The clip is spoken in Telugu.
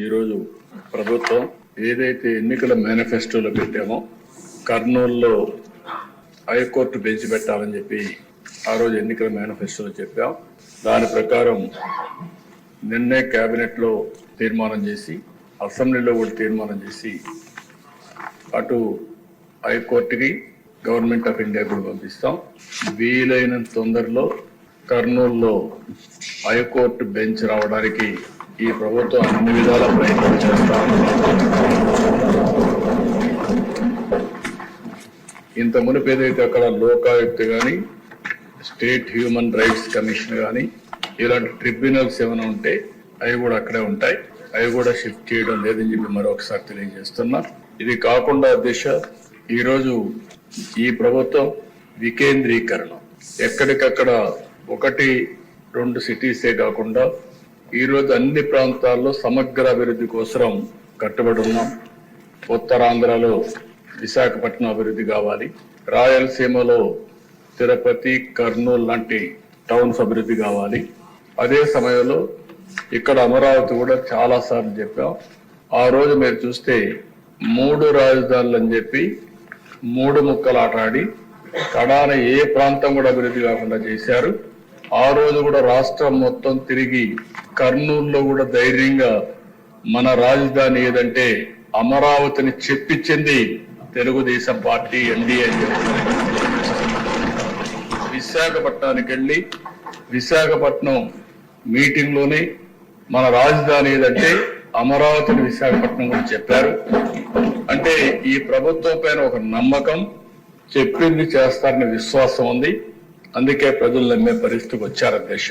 ఈరోజు ప్రభుత్వం ఏదైతే ఎన్నికల మేనిఫెస్టోలో పెట్టామో కర్నూలులో హైకోర్టు బెంచ్ పెట్టాలని చెప్పి ఆ రోజు ఎన్నికల మేనిఫెస్టోలో చెప్పాం. దాని ప్రకారం నిన్నే కేబినెట్ లో తీర్మానం చేసి అసెంబ్లీలో కూడా తీర్మానం చేసి అటు హైకోర్టుకి గవర్నమెంట్ ఆఫ్ ఇండియా కూడా పంపిస్తాం. వీలైనంత తొందరలో కర్నూలులో హైకోర్టు బెంచ్ రావడానికి ఈ ప్రభుత్వం అన్ని విధాల ప్రయత్నం చేస్తాం. ఇంత మునుపు ఏదైతే అక్కడ లోకాయుక్త కానీ స్టేట్ హ్యూమన్ రైట్స్ కమిషన్ కానీ ఇలాంటి ట్రిబ్యునల్స్ ఏమైనా ఉంటే అవి కూడా అక్కడే ఉంటాయి. అవి కూడా షిఫ్ట్ చేయడం లేదని చెప్పి మరొకసారి తెలియజేస్తున్నా. ఇది కాకుండా దిశ ఈరోజు ఈ ప్రభుత్వం వికేంద్రీకరణ ఎక్కడికక్కడ 1-2 సిటీసే కాకుండా ఈరోజు అన్ని ప్రాంతాల్లో సమగ్ర అభివృద్ధి కోసం కట్టుబడి ఉన్నాం. ఉత్తరాంధ్రలో విశాఖపట్నం అభివృద్ధి కావాలి, రాయలసీమలో తిరుపతి, కర్నూలు లాంటి టౌన్స్ అభివృద్ధి కావాలి. అదే సమయంలో ఇక్కడ అమరావతి కూడా చాలా సార్లు చెప్పాం. ఆ రోజు మీరు చూస్తే 3 రాజధానులు అని చెప్పి 3 ముక్కలు ఆటాడి కడాన ఏ ప్రాంతం కూడా అభివృద్ధి కాకుండా చేశారు. ఆ రోజు కూడా రాష్ట్రం మొత్తం తిరిగి కర్నూలులో కూడా ధైర్యంగా మన రాజధాని ఏదంటే అమరావతిని చెప్పించింది తెలుగుదేశం పార్టీ ఎన్డీఏ అని చెప్తున్నారు. విశాఖపట్నానికి వెళ్ళి విశాఖపట్నం మీటింగ్ లోనే మన రాజధాని ఏదంటే అమరావతిని విశాఖపట్నం కూడా చెప్పారు. అంటే ఈ ప్రభుత్వం పైన ఒక నమ్మకం, చెప్పింది చేస్తారనే విశ్వాసం ఉంది. అందుకే ప్రజలు నమ్మే పరిస్థితికి వచ్చారు. దేశ